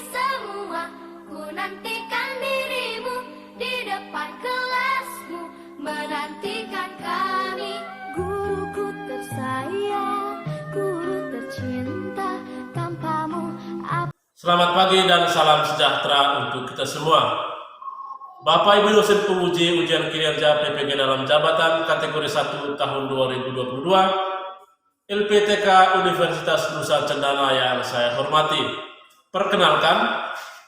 semua, ku nantikan dirimu di depan kelasmu, menantikan kami. Guruku tersayang, guru tercinta, tanpamu Selamat pagi dan salam sejahtera untuk kita semua. Bapak Ibu dosen penguji ujian kinerja PPG dalam jabatan kategori 1 tahun 2022 LPTK Universitas Nusa Cendana yang saya hormati. Perkenalkan,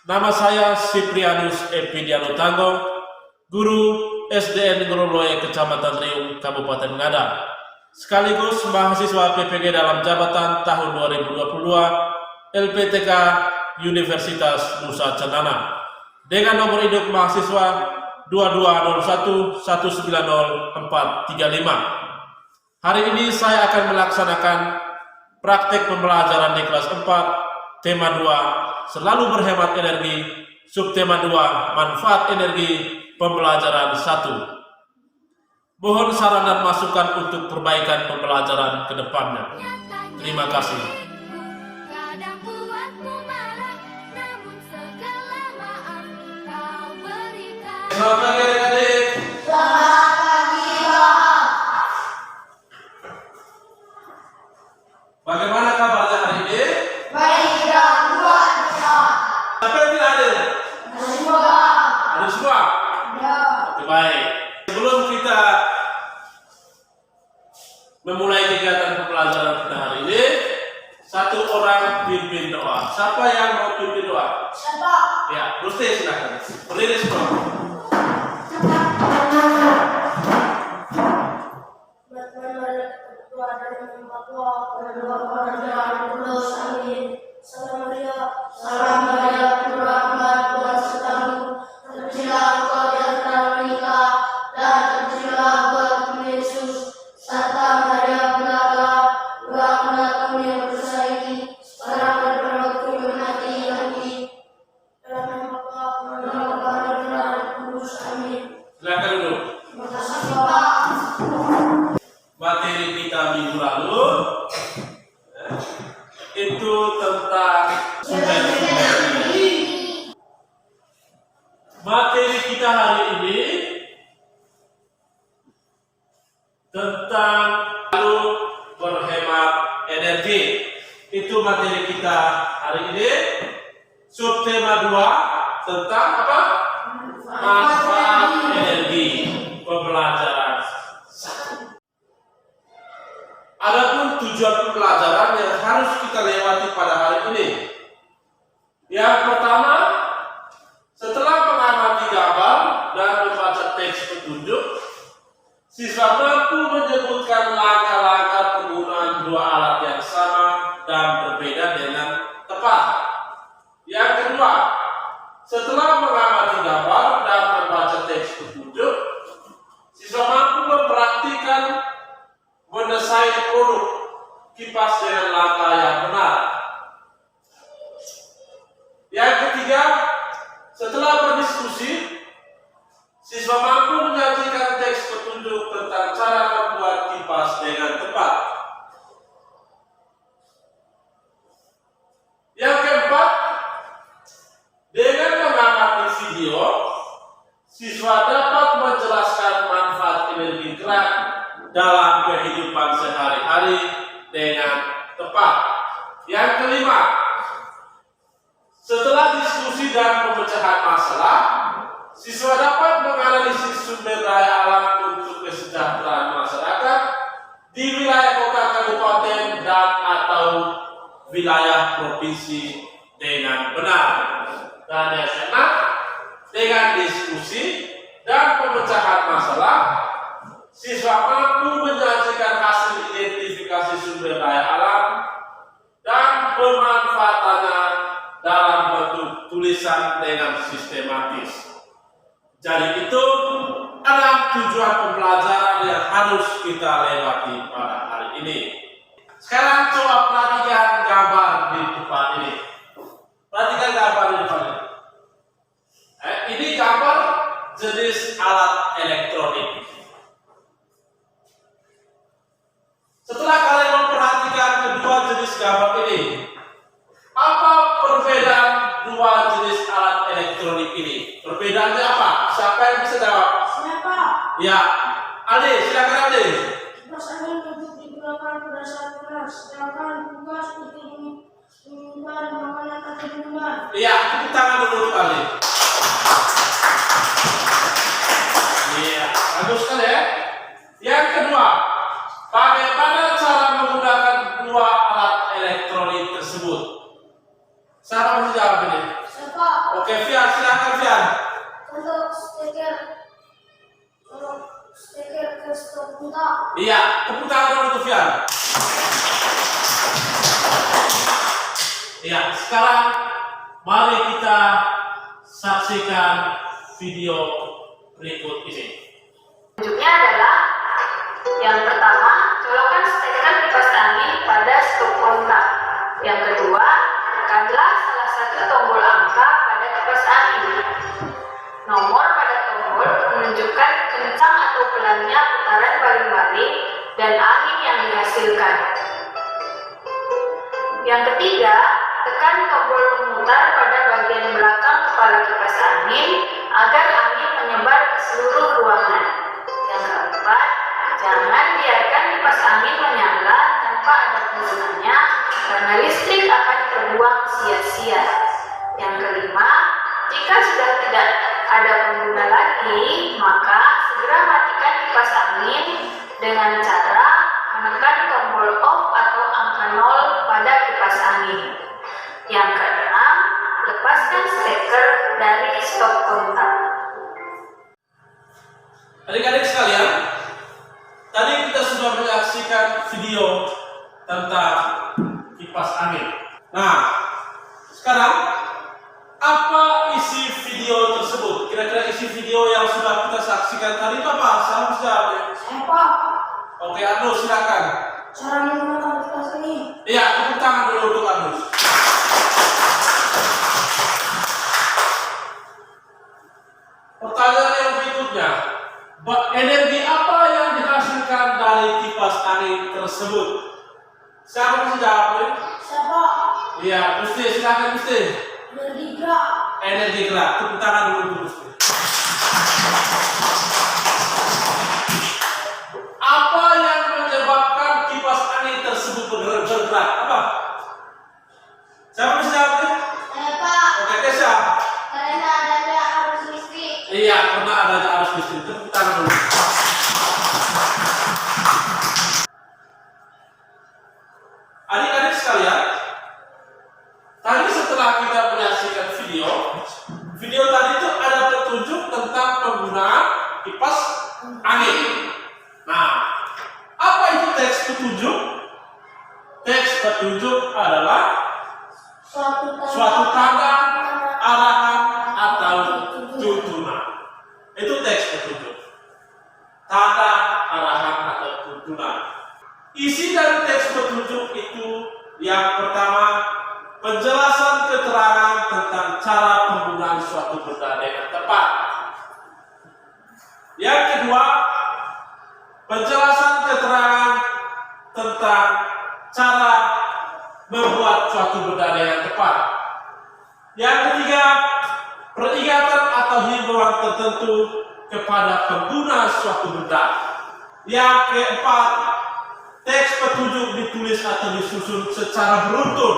nama saya Siprianus Epidiano Tanggo, guru SDN Groloe Kecamatan Riung, Kabupaten Ngada, sekaligus mahasiswa PPG dalam jabatan tahun 2022 LPTK Universitas Nusa Cendana dengan nomor induk mahasiswa 2201190435. Hari ini saya akan melaksanakan praktek pembelajaran di kelas 4, tema 2, selalu berhemat energi, subtema 2, manfaat energi, pembelajaran 1. Mohon saran dan masukan untuk perbaikan pembelajaran ke depannya. Terima kasih. Selamat pagi adik-adik. Selamat pagi, Pak. Bagaimana kabarnya hari ini? Baik dan kuat, Pak. Siapa yang tidak hadir? Semua. Ada semua? Ya. Oke, baik. Sebelum kita memulai kegiatan pembelajaran kita hari ini, satu orang pimpin doa. Siapa yang mau pimpin doa? Siapa? Ya, Rusti silakan. Berdiri semua. Salam Maria, penuh rahmat, Tuhan sertamu. Terpujilah Engkau di antara wanita, dan terpujilah buah Yesus. Santa Maria, Bunda Allah, doakanlah kami yang berdosa ini, sekarang dan pada waktu mati nanti. Dalam nama Bapa, dan Bapa dan Putra dan Kudus. Amin. Silakan duduk. Terima kasih, Pak. Materi kita minggu lalu itu tentang materi kita hari ini tentang berhemat energi. Itu materi kita hari ini. Subtema 2 tentang apa? Manfaat energi, pembelajaran. Adapun tujuan pembelajaran yang harus kita lewati pada hari ini. Yang pertama, setelah mengamati gambar dan membaca teks petunjuk, siswa mampu menyebutkan langkah-langkah penggunaan dua alat yang sama dan berbeda dengan tepat. Yang kedua, setelah mengamati gambar dan membaca teks petunjuk, siswa mampu mempraktikkan mendesain produk kipas dengan langkah yang benar. Yang ketiga, setelah berdiskusi, siswa mampu menyajikan teks petunjuk tentang cara membuat kipas dengan tepat. Yang keempat, dengan mengamati video, siswa dapat menjelaskan manfaat energi gerak dalam kehidupan sehari-hari dengan tepat. Yang kelima, setelah diskusi dan pemecahan masalah, siswa dapat menganalisis sumber daya alam untuk kesejahteraan masyarakat di wilayah kota, kabupaten, dan atau wilayah provinsi dengan benar. Dan yang keenam, dengan diskusi dan pemecahan masalah, siswa mampu menyajikan hasil identifikasi sumber daya alam dan pemanfaatannya dalam bentuk tulisan dengan sistematis. Jadi itu 6 tujuan pembelajaran yang harus kita lewati pada hari ini. Sekarang coba perhatikan gambar di depan ini. Perhatikan gambar di depan ini. Ini gambar jenis alat elektronik. Setelah kalian memperhatikan kedua jenis gambar ini, apa perbedaan dua Perbedaannya apa? Siapa yang bisa jawab? Siapa? Ya, Ade, silakan Ade. Kipas angin untuk digunakan pada saat panas, sedangkan kulkas untuk menyimpan makanan atau minuman. Iya, tepuk tangan dulu untuk Ade. Iya, bagus sekali ya. Yang kedua, bagaimana cara menggunakan dua alat elektronik tersebut? Siapa bisa jawab ini? Siapa? Oke, Fian, silakan Fian. Untuk steker ke stop kontak. Iya, tepuk tangan dulu untuk Fian. Iya, sekarang mari kita saksikan video berikut ini. Tunjuknya adalah yang pertama, colokkan steker kipas angin pada stop kontak. Yang kedua, tekanlah salah satu tombol angka pada kipas angin. Nomor pada tombol menunjukkan kencang atau pelannya putaran baling-baling dan angin yang dihasilkan. Yang ketiga, tekan tombol memutar pada bagian belakang kepala kipas angin agar angin menyebar ke seluruh ruangan. Yang keempat, jangan biarkan kipas angin menyala tanpa ada penggunanya karena listrik akan terbuang sia-sia. Yang kelima, jika sudah tidak ada pengguna lagi, maka segera matikan kipas angin dengan cara menekan tombol off atau angka 0 pada kipas angin. Yang keenam, lepaskan steker dari stop kontak. Adik-adik sekalian, tadi kita sudah menyaksikan video tentang kipas angin. Nah, sekarang apa isi video tersebut? Kira-kira isi video yang sudah kita saksikan tadi itu apa? Siapa bisa jawab? Siapa? Oke, Arnus silakan. Cara menggunakan kipas ini. Iya, tepuk tangan dulu untuk Arnus. Pertanyaan yang berikutnya, energi apa yang dihasilkan dari kipas angin tersebut? Siapa bisa jawab? Siapa? Iya, Gusti, silakan Gusti. Energi gerak. Energi gerak, tepuk tangan dulu untuk Gusti. Apa yang menyebabkan kipas angin tersebut bergerak? Apa? Siapa bisa jawab? Siapa? Oke, Kesha. Karena adanya arus listrik. Iya, karena adanya arus listrik. Tepuk tangan dulu. Adik-adik sekalian, tadi setelah kita menyaksikan video tadi itu ada petunjuk tentang penggunaan kipas angin. Nah, apa itu teks petunjuk? Teks petunjuk adalah suatu tanda, arahan, atau tuntunan. Itu teks petunjuk. Tanda, arahan, atau tuntunan. Isi dari teks petunjuk itu yang pertama, penjelasan keterangan tentang cara penggunaan suatu benda dengan tepat. Yang kedua, penjelasan keterangan tentang cara membuat suatu benda dengan tepat. Yang ketiga, peringatan atau himbauan tertentu kepada pengguna suatu benda. Yang keempat, teks petunjuk ditulis atau disusun secara beruntun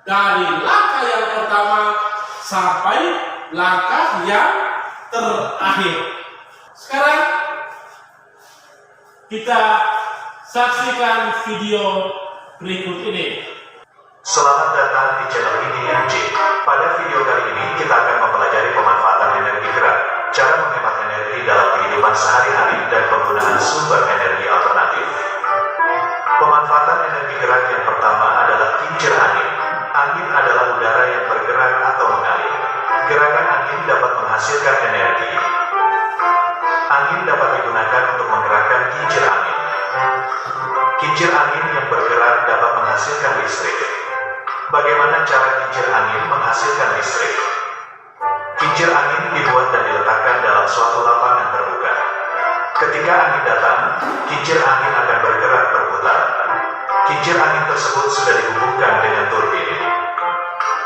dari langkah yang pertama sampai langkah yang terakhir. Sekarang kita saksikan video berikut ini. Selamat datang di channel ini MJ. Pada video kali ini kita akan mempelajari pemanfaatan energi gerak, cara menghemat energi dalam kehidupan sehari-hari dan penggunaan sumber energi alternatif. Pemanfaatan energi gerak yang pertama adalah kincir angin. Angin adalah udara yang bergerak atau mengalir. Gerakan angin dapat menghasilkan energi. Angin dapat digunakan untuk menggerakkan kincir angin. Kincir angin yang bergerak dapat menghasilkan listrik. Bagaimana cara kincir angin menghasilkan listrik? Kincir angin dibuat dan diletakkan dalam suatu lapangan terbuka. Ketika angin datang, kincir angin akan bergerak berputar. Kincir angin tersebut sudah dihubungkan dengan turbin.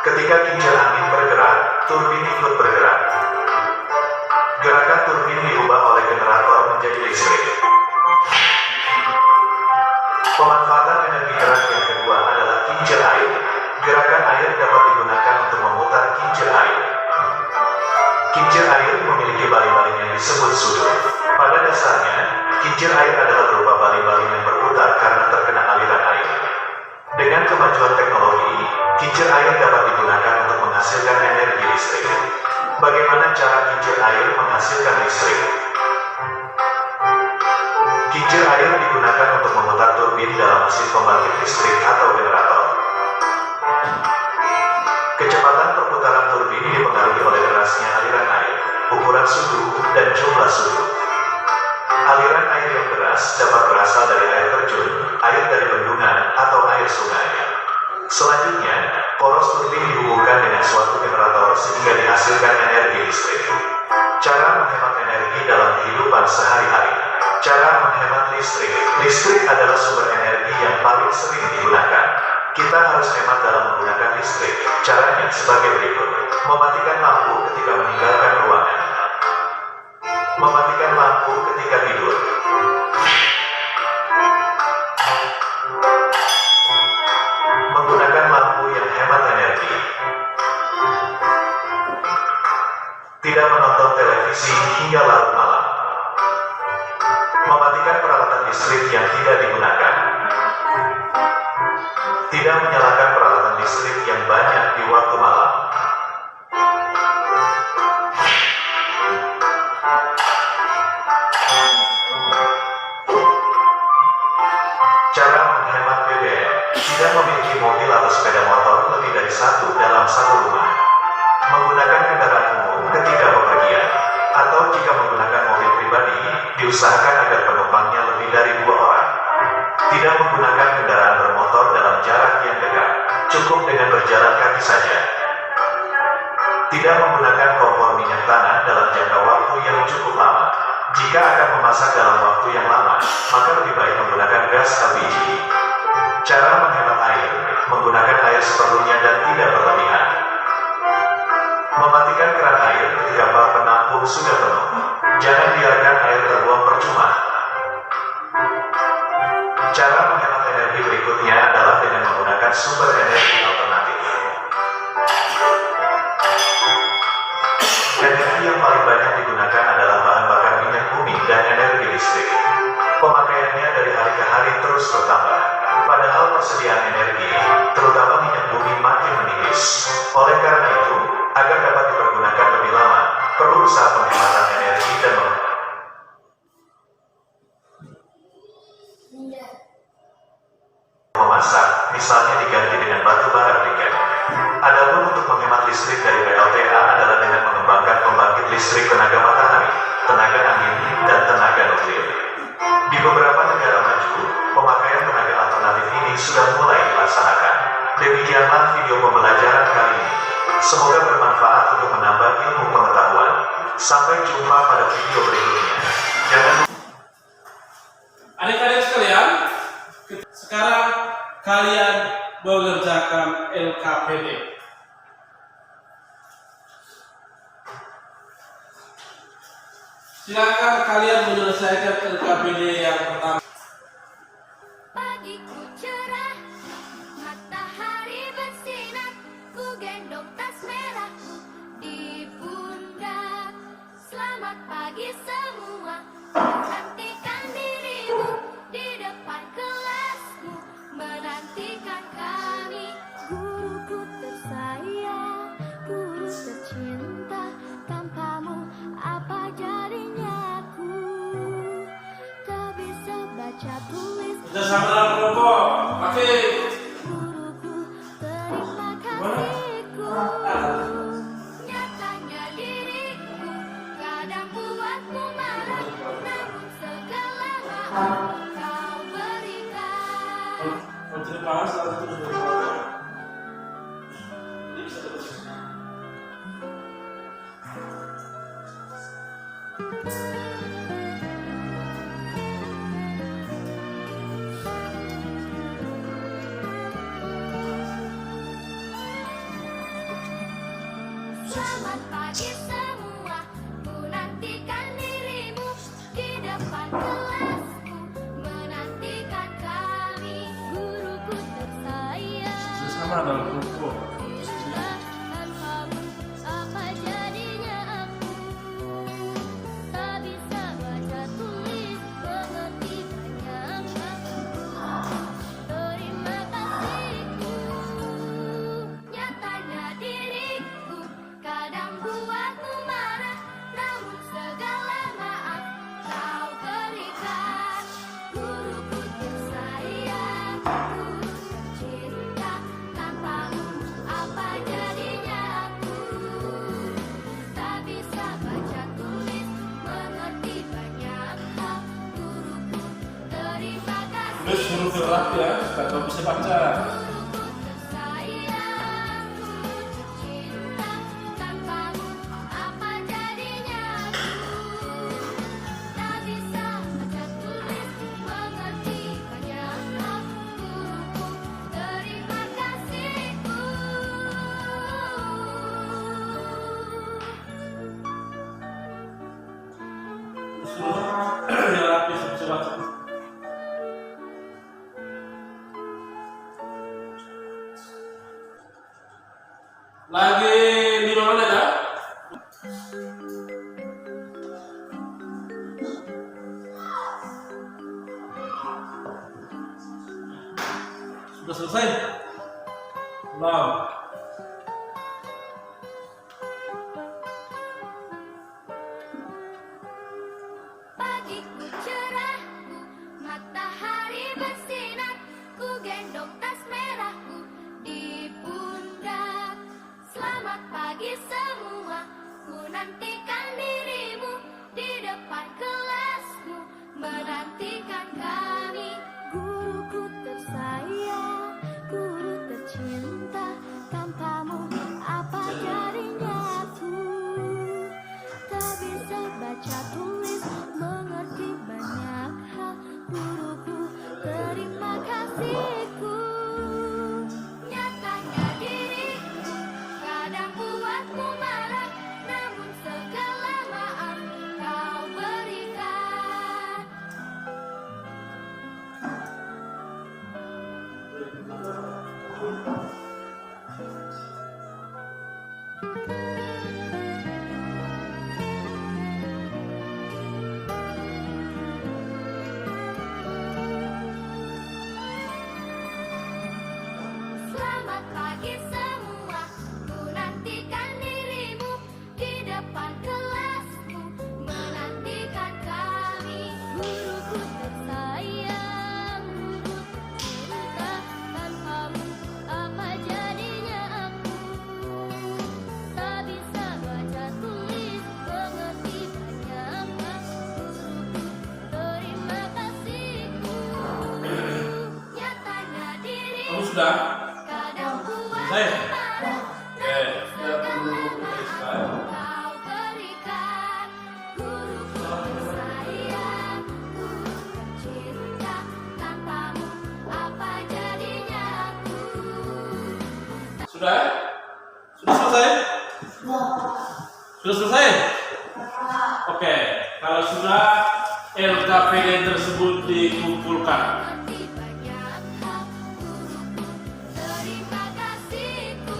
Ketika kincir angin bergerak, turbin ikut bergerak. Gerakan turbin diubah oleh generator menjadi listrik. Pemanfaatan energi gerak yang kedua adalah kincir air. Gerakan air dapat digunakan untuk memutar kincir air. Kincir air memiliki baling-baling yang disebut sudut. Pada dasarnya, kincir air adalah berupa baling-baling yang berputar karena terkena aliran air. Dengan kemajuan teknologi, kincir air dapat digunakan untuk menghasilkan energi listrik. Bagaimana cara kincir air menghasilkan listrik? Kincir air digunakan untuk memutar turbin dalam mesin pembangkit listrik atau generator. Kecepatan perputaran turbin dipengaruhi oleh derasnya aliran air, ukuran sudu, dan jumlah sudu. Aliran air yang deras dapat berasal dari air terjun, air dari bendungan, atau air sungai. Selanjutnya, poros turbin dihubungkan dengan suatu generator sehingga dihasilkan energi listrik. Cara menghemat energi dalam kehidupan sehari-hari. Cara menghemat listrik. Listrik adalah sumber energi yang paling sering digunakan. Kita harus hemat dalam menggunakan listrik. Caranya sebagai berikut. Mematikan lampu ketika meninggalkan ruangan. Mematikan lampu ketika tidur. Menggunakan lampu yang hemat energi. Tidak menonton televisi hingga larut malam. Mematikan peralatan listrik yang tidak digunakan. Tidak menyalakan peralatan listrik yang banyak di waktu malam. Cara menghemat BBM. Tidak memiliki mobil atau sepeda motor lebih dari satu dalam satu rumah. Menggunakan kendaraan umum ketika bepergian. Atau jika menggunakan mobil pribadi, diusahakan agar penumpangnya lebih dari 2 orang. Tidak menggunakan kendaraan bermotor dalam jarak yang dekat. Cukup dengan berjalan kaki saja. Tidak menggunakan kompor minyak tanah dalam jangka waktu yang cukup lama. Jika akan memasak dalam waktu yang lama, maka lebih baik menggunakan gas LPG. Cara menghemat air, menggunakan air seperlunya dan tidak berlebihan. Mematikan keran air ketika bak penampung sudah penuh. Jangan biarkan air terbuang percuma. Cara menghemat energi berikutnya adalah dengan menggunakan sumber energi alternatif. Energi yang paling banyak digunakan adalah bahan bakar minyak bumi dan energi listrik. Pemakaiannya dari hari ke hari terus bertambah. Padahal persediaan energi, terutama minyak bumi, makin menipis. Oleh karena itu, agar dapat dipergunakan lebih lama, perlu usaha penghematan energi dan memasak, misalnya diganti dengan batu bara briket. Adapun untuk menghemat listrik dari PLTA adalah dengan mengembangkan pembangkit listrik tenaga matahari, tenaga angin, dan tenaga nuklir. Di beberapa negara maju, pemakaian tenaga alternatif ini sudah mulai dilaksanakan. Demikianlah video pembelajaran kali ini. Semoga bermanfaat untuk menambah ilmu pengetahuan. Sampai jumpa pada video berikutnya. Jangan lupa. Adik-adik sekalian, sekarang kalian mengerjakan LKPD. Silakan kalian menyelesaikan LKPD yang pertama. Pagiku cerah, matahari bersinar, ku gendong tas merahku di pundak. Selamat pagi semua, ku nantikan dirimu di depan kelasmu, menantikan kami. Guruku tersayang, guru tercinta, tanpamu apa jadinya aku? Tak bisa baca tulis. Kerjasama dalam kelompok. Oke. Guruku, terima kasihku. Nyatanya diriku kadang buatmu marah, namun segala maaf kau berikan. Kalau tidak paham, salah satu sudah paham. Ini bisa terus. Selamat pagi semua, ku nanti sama dalam kelompok. Tanpamu apa jadinya aku? Tak bisa baca tulis mengerti banyak hal. Terima kasihku. Nyatanya diriku kadang buatmu marah, namun segala maaf kau berikan. Guruku tersayang, guru tercinta, tanpamu apa jadinya aku? Tak bisa baca tulis mengerti banyak hal. Guruku terima kasih. Terus huruf gerak ya, kalau bisa baca. Guruku tersayang, guru tercinta, tanpamu apa jadinya aku? Tak bisa baca tulis mengerti banyak hal. Guruku terima kasihku. Terus huruf yang rapi bisa baca. Lagi di mana ya? Sudah selesai? Belum. Pagiku cerahku, matahari bersinar, ku gendong tas merahku di pundak. Selamat pagi semua, ku nantikan dirimu di depan kelasmu, menantikan kami. Guruku tersayang, guru tercinta, tanpamu apa jadinya aku? Tak bisa baca tulis mengerti banyak hal. Guruku terima kasihku. Nyatanya diriku kadang buatmu marah, namun segala maaf kau berikan. Selamat pagi semua, ku nantikan dirimu di depan kelasmu, menantikan kami. Guruku tersayang, guru tercinta, tanpamu apa jadinya aku? Tak bisa baca tulis mengerti banyak hal. Terima kasihku. Nyatanya diriku Kamu sudah? kadang buat Selesai? marah, Oke, sudah perlu selesai. kau berikan. Guruku tersayang, guru tercinta, tanpamu apa jadinya aku? Sudah? Sudah selesai? Sudah selesai? Oke, kalau sudah LKPD tersebut dikumpulkan. Mengerti banyak hal. Guruku terima kasihku.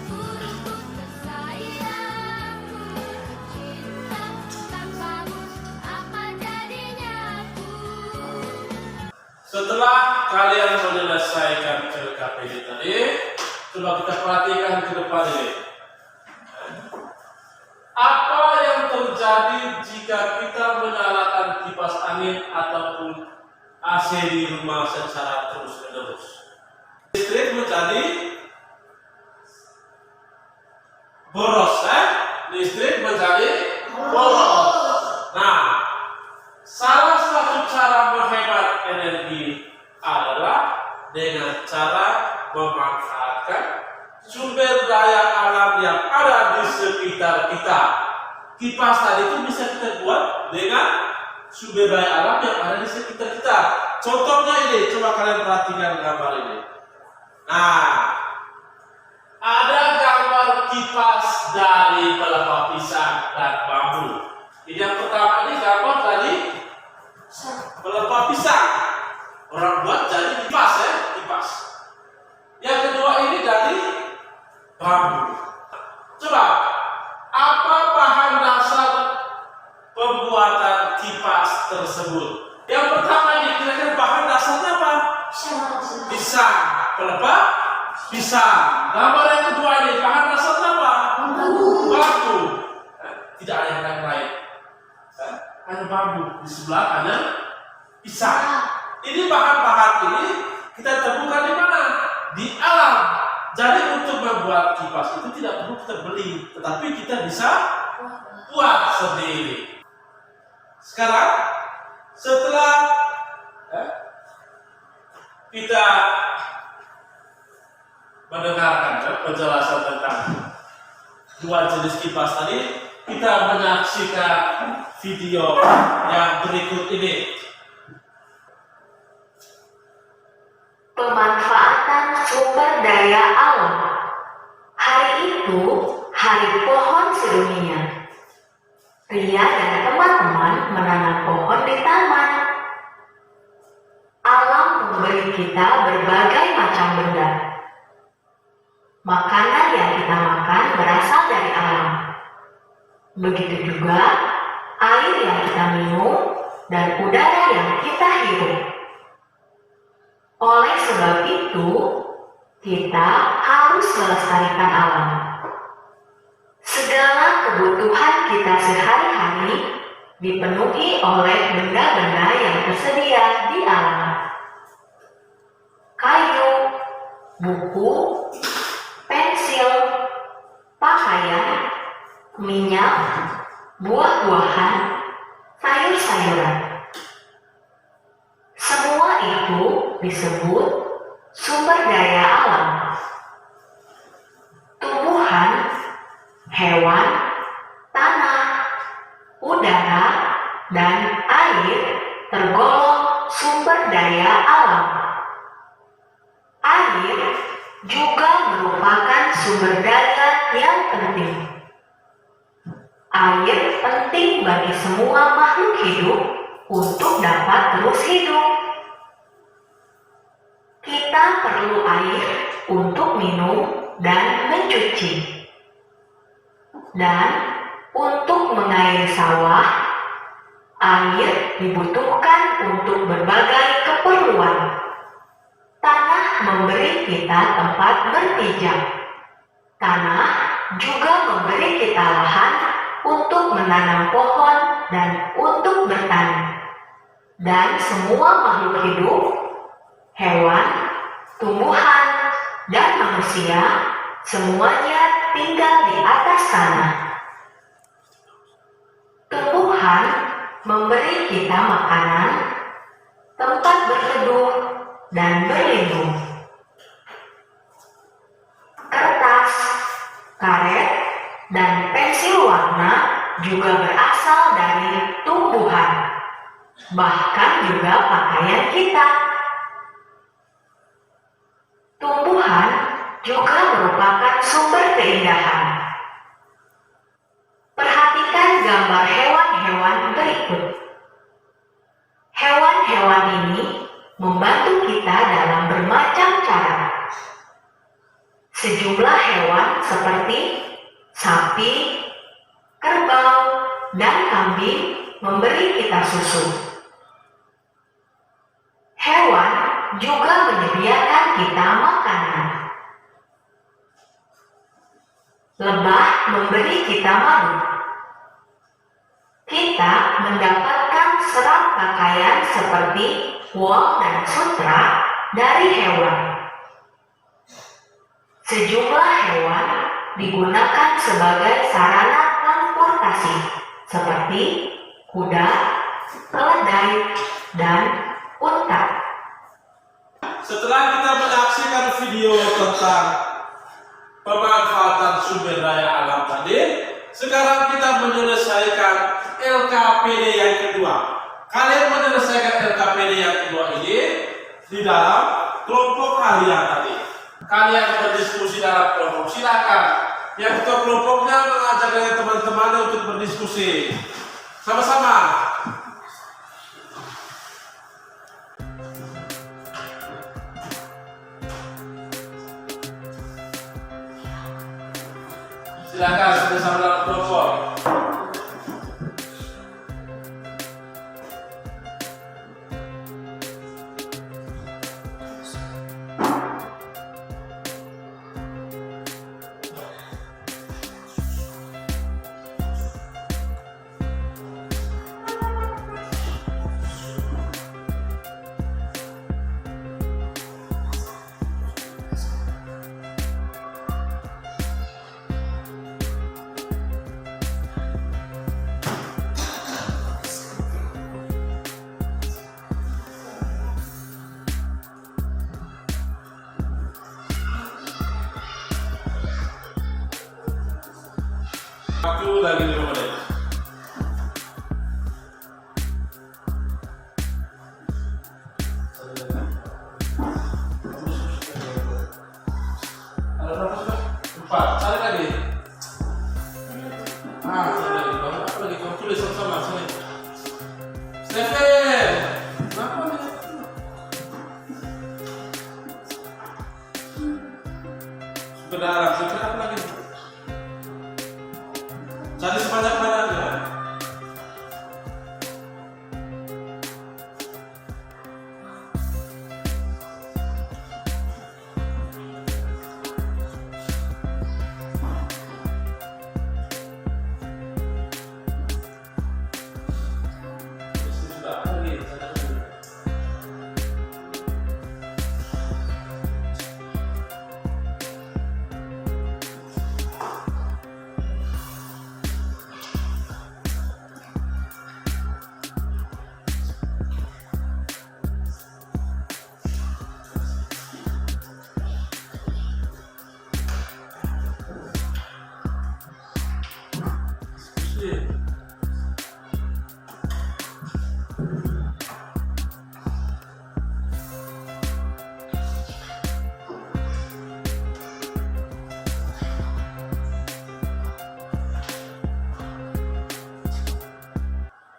Guruku tersayang, guru tercinta, tanpamu apa jadinya aku? Setelah kalian menyelesaikan LKPD tadi, coba kita perhatikan ke depan ini. Apa yang terjadi jika kita menyalakan kipas angin ataupun AC di rumah secara terus-menerus? Listrik menjadi boros, listrik menjadi boros. Nah, salah satu cara menghemat energi adalah dengan cara memanfaatkan sumber daya alam yang ada di sekitar kita. Kipas tadi itu bisa kita buat dengan sumber daya alam yang ada di sekitar kita. Contohnya ini, coba kalian perhatikan gambar ini. Nah, ada gambar kipas dari pelepah pisang dan bambu. Ini yang pertama ini gambar dari pelepah pisang. Orang buat jadi kipas, kipas. kipas tersebut. Yang pertama ini kira-kira bahan dasarnya apa? Pisang. Kenapa? Pisang. Gambar yang kedua ini bahan dasarnya apa? Bambu. Tidak ada yang lain. Hanya bambu. Di sebelah hanya pisang. Ini bahan-bahan ini kita temukan di mana? Di alam. Jadi untuk membuat kipas itu tidak perlu kita beli, tetapi kita bisa buat sendiri. Sekarang setelah kita mendengarkan penjelasan tentang dua jenis kipas tadi, kita menyaksikan video yang berikut ini. Pemanfaatan sumber daya alam. Hari itu hari pohon sedunia. Ria dan teman-teman menanam pohon di taman. Alam memberi kita berbagai macam benda. Makanan yang kita makan berasal dari alam. Begitu juga air yang kita minum dan udara yang kita hirup. Oleh sebab itu, kita harus melestarikan alam. Segala kebutuhan kita sehari-hari dipenuhi oleh benda-benda yang tersedia di alam. Kayu, buku, pensil, pakaian, minyak, buah-buahan, sayur-sayuran. Semua itu disebut sumber daya alam. Tumbuhan, hewan, tanah, udara, dan air tergolong sumber daya alam. Air juga merupakan sumber daya yang penting. Air penting bagi semua makhluk hidup untuk dapat terus hidup. Kita perlu air untuk minum dan mencuci. Dan untuk mengairi sawah, air dibutuhkan untuk berbagai keperluan. Tanah memberi kita tempat berpijak. Tanah juga memberi kita lahan untuk menanam pohon dan untuk bertani. Dan semua makhluk hidup, hewan, tumbuhan, dan manusia, semuanya tinggal di atas tanah. Tumbuhan memberi kita makanan, tempat berteduh, dan berlindung. Kertas, karet, dan pensil warna juga berasal dari tumbuhan, bahkan juga pakaian kita. Tumbuhan juga merupakan sumber keindahan. Perhatikan gambar hewan-hewan berikut. Hewan-hewan ini membantu kita dalam bermacam cara. Sejumlah hewan seperti sapi, kerbau, dan kambing memberi kita susu. Hewan juga menyediakan kita makanan. Lebah memberi kita madu. Kita mendapatkan serat pakaian seperti wol dan sutra dari hewan. Sejumlah hewan digunakan sebagai sarana transportasi seperti kuda, keledai, dan unta. Setelah kita menyaksikan video tentang pemanfaatan sumber daya alam tadi, sekarang kita menyelesaikan LKPD yang kedua. Kalian menyelesaikan LKPD yang kedua ini di dalam kelompok kalian tadi. Kalian berdiskusi dalam kelompok, silakan. Yang ketua kelompoknya mengajak teman-temannya untuk berdiskusi. Sama-sama. Silakan bersama dalam kelompok. Waktu lagi 5 menit. Ada berapa sudah? 4. Cari lagi. Cari lagi. Baru apa lagi? Kamu tulis sama-sama. Sini. Stephen. Kenapa nih? Berdarah. Stephen apa lagi? Cari sebanyak-banyaknya. Sudah lagi.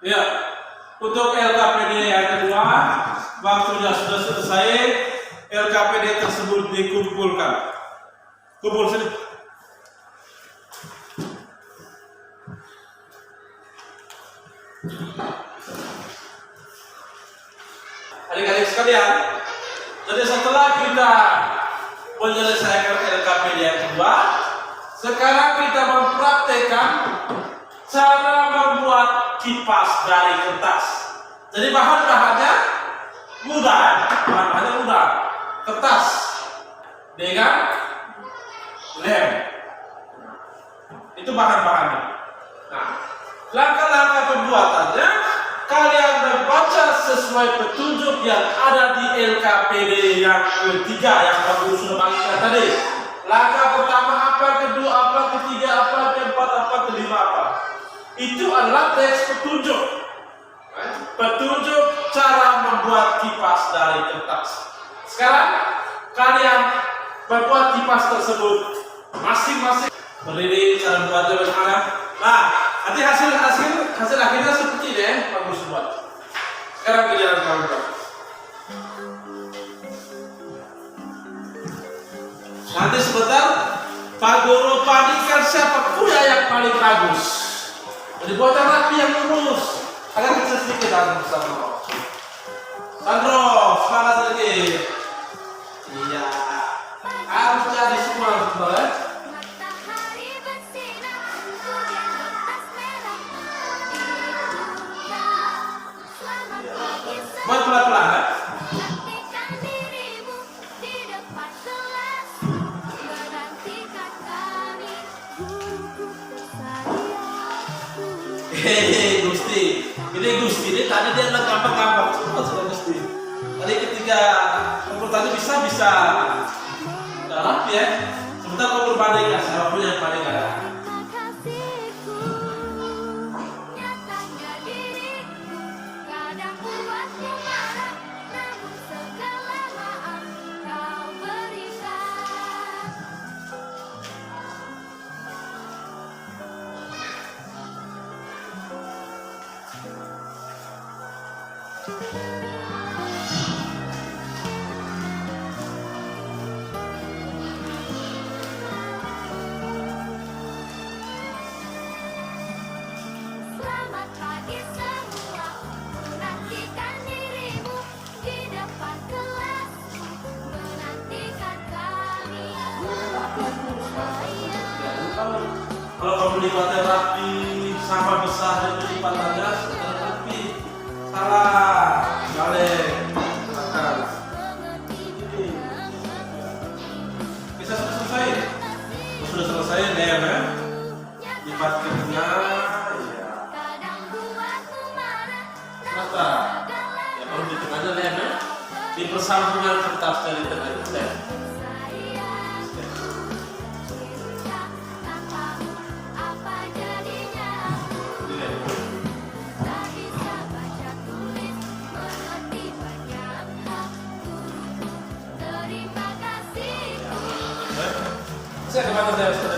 Ya, untuk LKPD yang kedua, waktunya sudah selesai. LKPD tersebut dikumpulkan. Kumpul sini. Adik-adik sekalian, jadi setelah kita menyelesaikan LKPD yang kedua, sekarang kita mempraktekkan cara membuat kipas dari kertas. Jadi bahan-bahannya mudah, bahan-bahannya mudah. Kertas dengan lem, itu bahan-bahannya. Nah, langkah-langkah pembuatannya kalian membaca sesuai petunjuk yang ada di LKPD yang ketiga yang kamu sudah bagikan tadi. Langkah pertama apa, kedua apa, ketiga apa, keempat apa, kelima apa. Itu adalah teks petunjuk. Petunjuk cara membuat kipas dari kertas. Sekarang kalian membuat kipas tersebut masing-masing. Berdiri cara membuatnya bagaimana? Nah, nanti hasil akhirnya seperti ini ya, bagus buat. Sekarang giliran kamu buat. Nanti sebentar Pak Guru pastikan siapa kuda yang paling bagus. Jadi buatnya rapi yang lurus. Agak kecil sedikit dan bersama. Sandro, semangat sedikit. Iya, harus jadi semua betul ya. Matahari bersinar, hujan lepas merah dibuka. Selamat pagi Buat pelan-pelan ya. praktikkan dirimu di depan kelas. Menantikan kami, guruku tersayang. Hehehe, Gusti. Ini Gusti ini tadi dia bilang gampang-gampang. Cuma sudah Gusti. Tadi ketika tadi bisa udah rapi ya. Sebentar kau berbanding ya, siapa punya yang paling ada. Kasihku, nyatanya diriku kadang buatku marah, namun segala maaf kau berikan. Selamat pagi semua, menantikan dirimu di depan kelas. Menantikan kami, guruku tersayang. Kalau kamu libatnya rapi, sama besar dan lipatannya sudah rapi. Salah, balik, belakang. Bisa sudah selesai? Sudah selesai, lem ya. Lipat ke tengah, ya. Kadang buatku marah, Rata. Ya kalau di tengahnya lem ya. Di persambungan kertas dari tengah itu lem. sayang. Cinta tanpamu apa jadi Saya kemana saya sudah?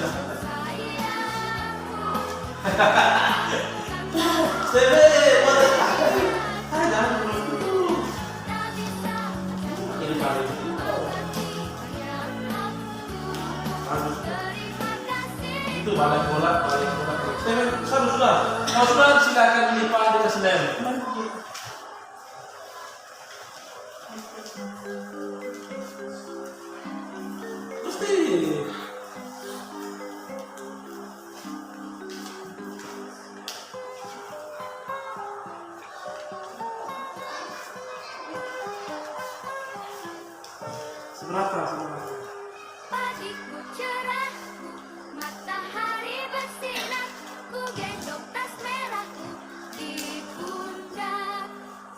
Sebe, boleh tak? Jangan dulu. Ini paling. Itu balik bola. Sebe, sudah. Kalau sudah silakan lipat dengan Senin. Mesti. Seberapa? Pagiku cerahku, matahari bersinar, ku gendong tas merahku di pundak.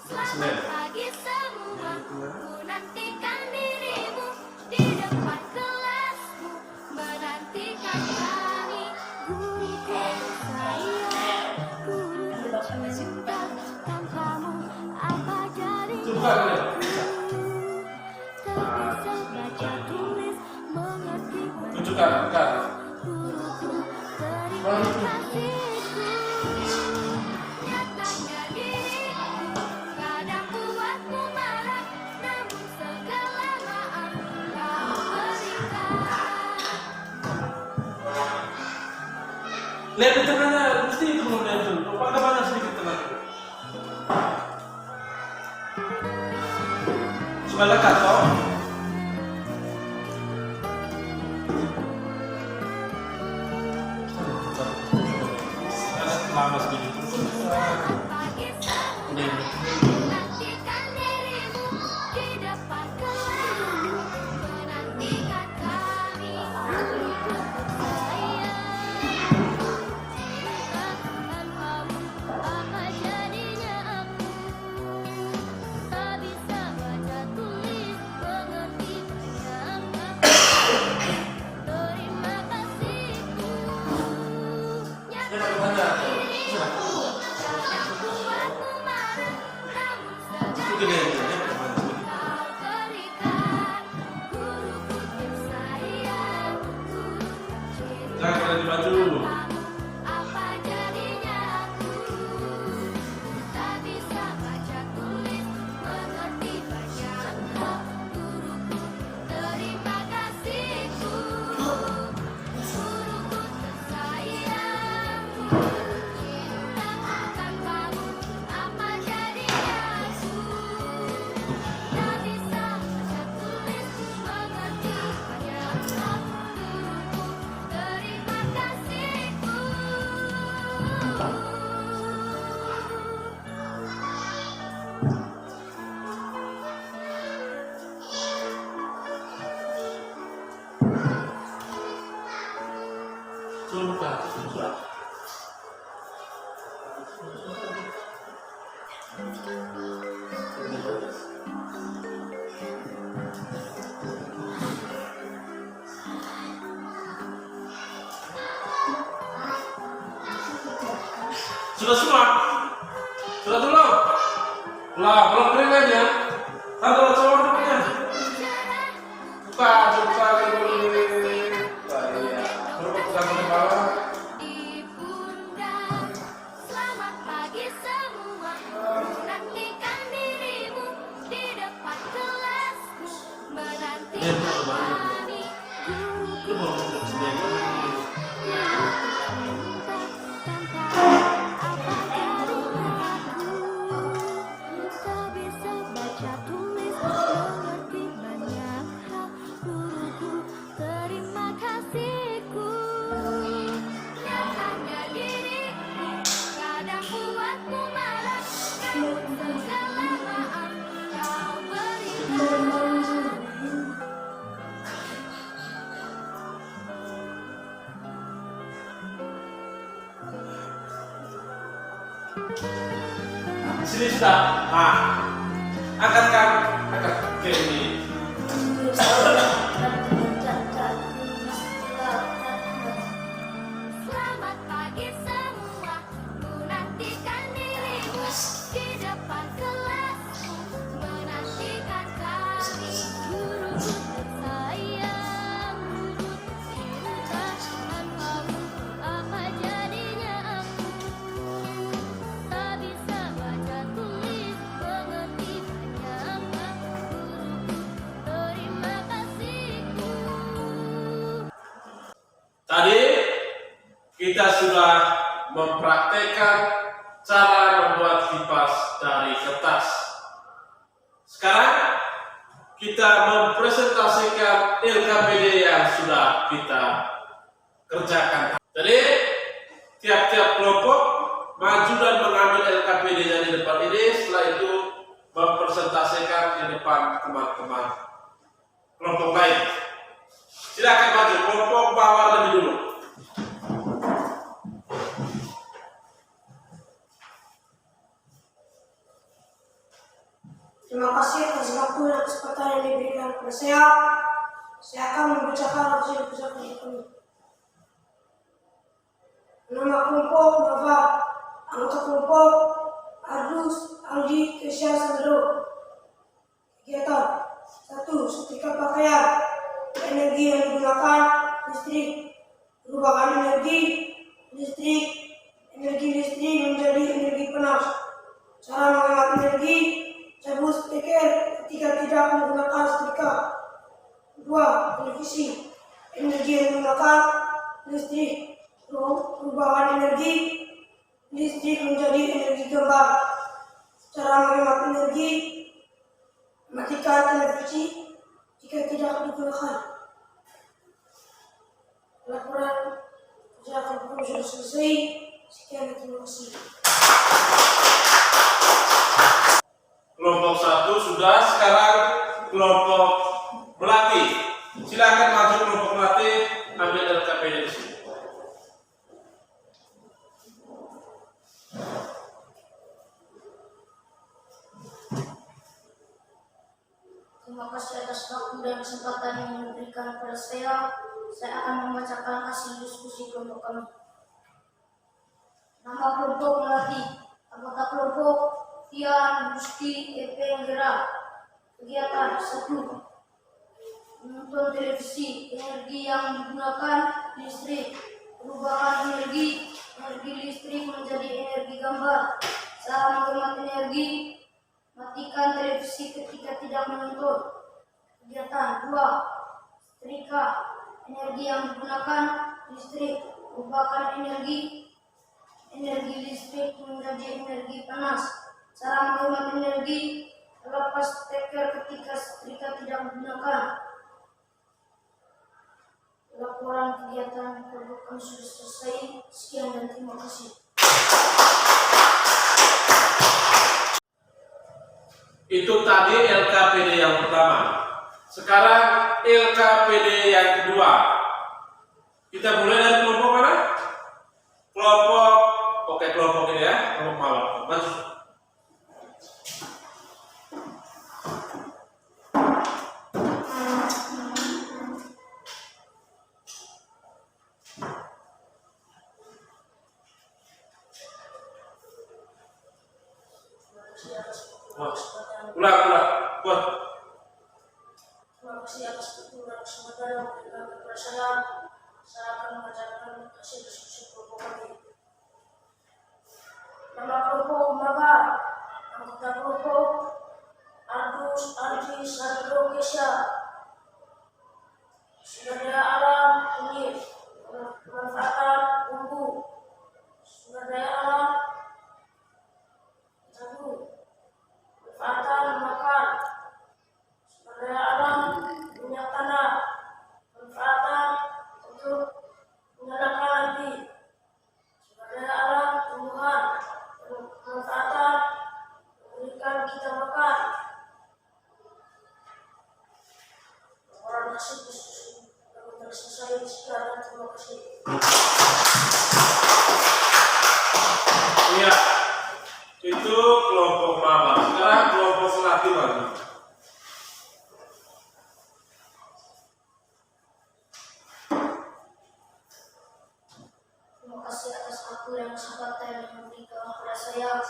Selamat pagi semua, ku nantikan dirimu di depan kelasmu, menantikan kami. Guruku sayang, guruku cinta, tanpamu apa jadinya? Tak bisa baca tulis, mengerti Tunjukkan, Kak. guruku, terima kasihku. Nyatanya diriku kadang buatmu marah, namun segala maaf kau berikan. Lihat di tengahnya, mesti itu belum lihat dulu. Lupa mana sedikit tengah. Sudah lekat toh? Lama sedikit. Pagi semua, menantikan dirimu di depan kelasmu, menantikan kami. Guruku sayang, tanpamu apa jadinya aku? Tak bisa baca tulis, mengerti banyak hal. Terima kasihku. Itu dia. Kau berikan, guruku tersayang, guruku cinta. Jangan kena di baju. Apa jadinya aku? Tak bisa baca tulis, mengerti banyak hal. Guruku, terima kasihku. Guruku tersayang, guruku cinta, tanpamu apa jadinya aku? Tak bisa baca tulis, mengerti banyak hal. Guruku, terima kasihku. Sudah. Sudah semua? Sudah belum? Belum kering aja. Kan kalau cowok duduknya. Buka dulu. Terus pegang ke bawah. Di pundak. Selamat pagi semua, menantikan dirimu di depan kelasmu, menantikan kami. Itu mau duduk sendiri. Tak bisa baca tulis, mengerti banyak hal. Guruku, terima kasihku. Nyatanya diriku kadang buatmu marah, namun segala maaf kau berikan. Sini sudah. Angkat ke ini. Selamat pagi semua, menantikan dirimu di depan kelasmu, menantikan kami. Guruku tersayang, guruku cinta, kita sudah mempraktekkan cara membuat kipas dari kertas. Sekarang kita mempresentasikan LKPD yang sudah kita kerjakan. Jadi tiap-tiap kelompok maju dan mengambil LKPD-nya di depan ini, setelah itu mempresentasikan di depan teman-teman kelompok lain. Silakan maju, kelompok bawah lebih dulu. Terima kasih atas waktu dan kesempatan yang diberikan kepada saya. Saya akan membacakan hasil ucapan kami. Nama kelompok Nova, anggota kelompok Ardus, Aldi, Kesha, Sandro. Kegiatan 1. Setrika pakaian. Energi yang digunakan listrik. Perubahan energi listrik menjadi energi panas. Cara menghemat energi: cabut steker ketika tidak menggunakan setrika. 2. Televisi. Energi yang digunakan listrik. Perubahan energi listrik menjadi energi gambar. Cara menghemat energi: matikan televisi jika tidak digunakan. Laporan kerja kelompok sudah selesai. Sekian, terima kasih. Kelompok 1 sudah, sekarang kelompok melatih. Silakan maju kelompok melatih, ambil LKPD di sini. Terima kasih atas waktu dan kesempatan yang diberikan kepada saya. Saya akan membacakan hasil diskusi kelompok kami. Nama kelompok melatih. Anggota kelompok Fian, Gusti, Epe, Gera. Kegiatan 1. Menonton televisi. Energi yang digunakan listrik. Perubahan energi listrik menjadi energi gambar. Cara menghemat energi: matikan televisi ketika tidak menonton. Kegiatan 2. Setrika. Energi yang digunakan listrik. Perubahan energi listrik menjadi energi panas. Cara menghemat energi: lepas steker ketika setrika tidak digunakan. Laporan kegiatan kelompok kami sudah selesai. Sekian dan terima kasih. Itu tadi LKPD yang pertama. Sekarang LKPD yang kedua. Kita mulai dari kelompok mana? Kelompok ini ya, kelompok malam. Maju. Ulang. Buat. Terima kasih atas waktu dan kesempatan yang diberikan kepada saya. Saya akan membacakan hasil diskusi kelompok kami. Nama kelompok Maba, anggota kelompok Ardus, Aldi, Sandro, Kesha. Sumber daya alam ini pemanfaatan bumbu. Sumber daya alam 1. Manfaatan makan. Sumber daya alam minyak tanah. Manfaatan untuk menyalakan api. Sumber daya alam tumbuhan. Manfaatan memberikan kita makan. Laporan hasil diskusi kami telah selesai. Sekian dan terima kasih. Iya, itu kelompok maba. Sekarang kelompok selatih lagi. Terima kasih atas waktu dan kesempatan yang diberikan kepada saya.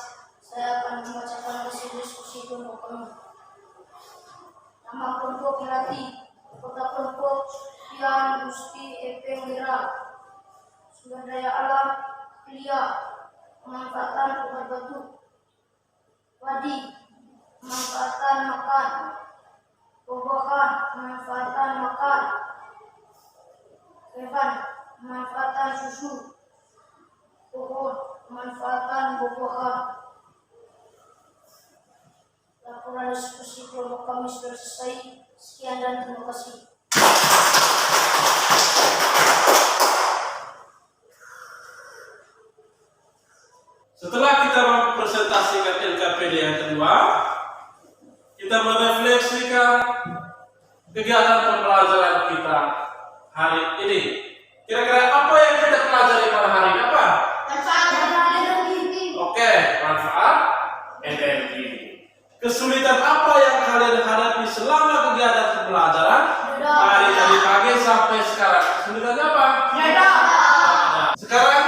Saya akan membacakan hasil diskusi kelompok kami. Nama kelompok melatih. Anggota kelompok Fian, Gusti, Epe, Gera. Sumber daya alam Lia. Pemanfaatan obat batuk. Wadi. Pemanfaatan makan. Buah-buahan. Pemanfaatan makan. Evan. Pemanfaatan susu. karena diskusi kelompok kami sudah selesai. Sekian dan terima kasih. Setelah kita mempresentasikan LKPD yang kedua, kita merefleksikan kegiatan pembelajaran kita hari ini. Kira-kira apa yang kita pelajari pada hari ini? Apa? Oke, manfaat energi. Kesulitan apa yang kalian hadapi selama kegiatan pembelajaran dari tadi pagi sampai sekarang? Kesulitannya apa? Ada. Sekarang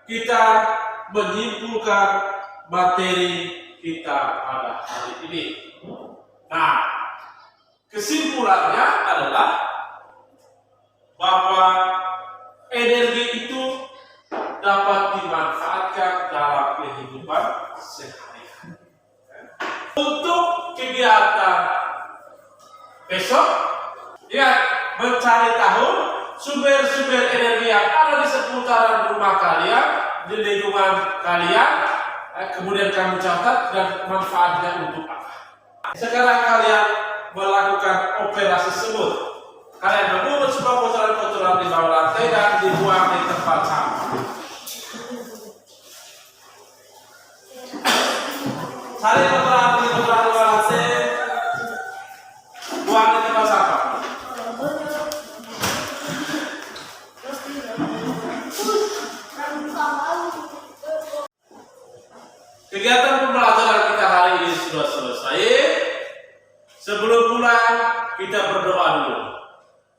kita menyimpulkan materi kita pada hari ini. Nah, kesimpulannya adalah bahwa energi itu dapat dimanfaatkan dalam kehidupan sehari-hari. Untuk kegiatan besok, mencari tahu sumber-sumber energi yang ada di seputaran rumah kalian, di lingkungan kalian, kemudian kamu catat dan manfaatnya untuk apa. Sekarang kalian melakukan operasi tersebut. Kalian memungut semua kotoran-kotoran di bawah lantai dan dibuang di tempat sampah. Cari kotoran di bawah lantai, buang di tempat sampah. Kegiatan pembelajaran kita hari ini sudah selesai. Sebelum pulang, kita berdoa dulu.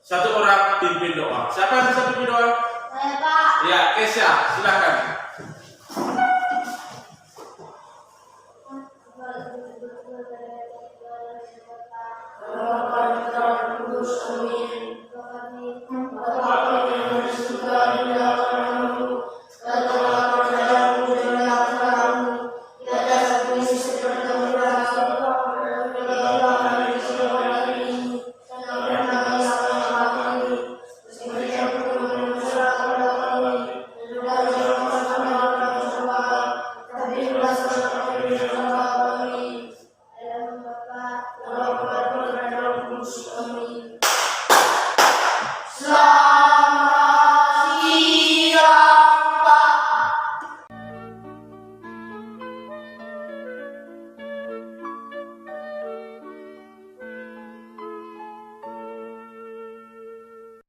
Satu orang pimpin doa. Siapa yang bisa pimpin doa? Saya, Pak. Ya, Kesya, silakan. Amin.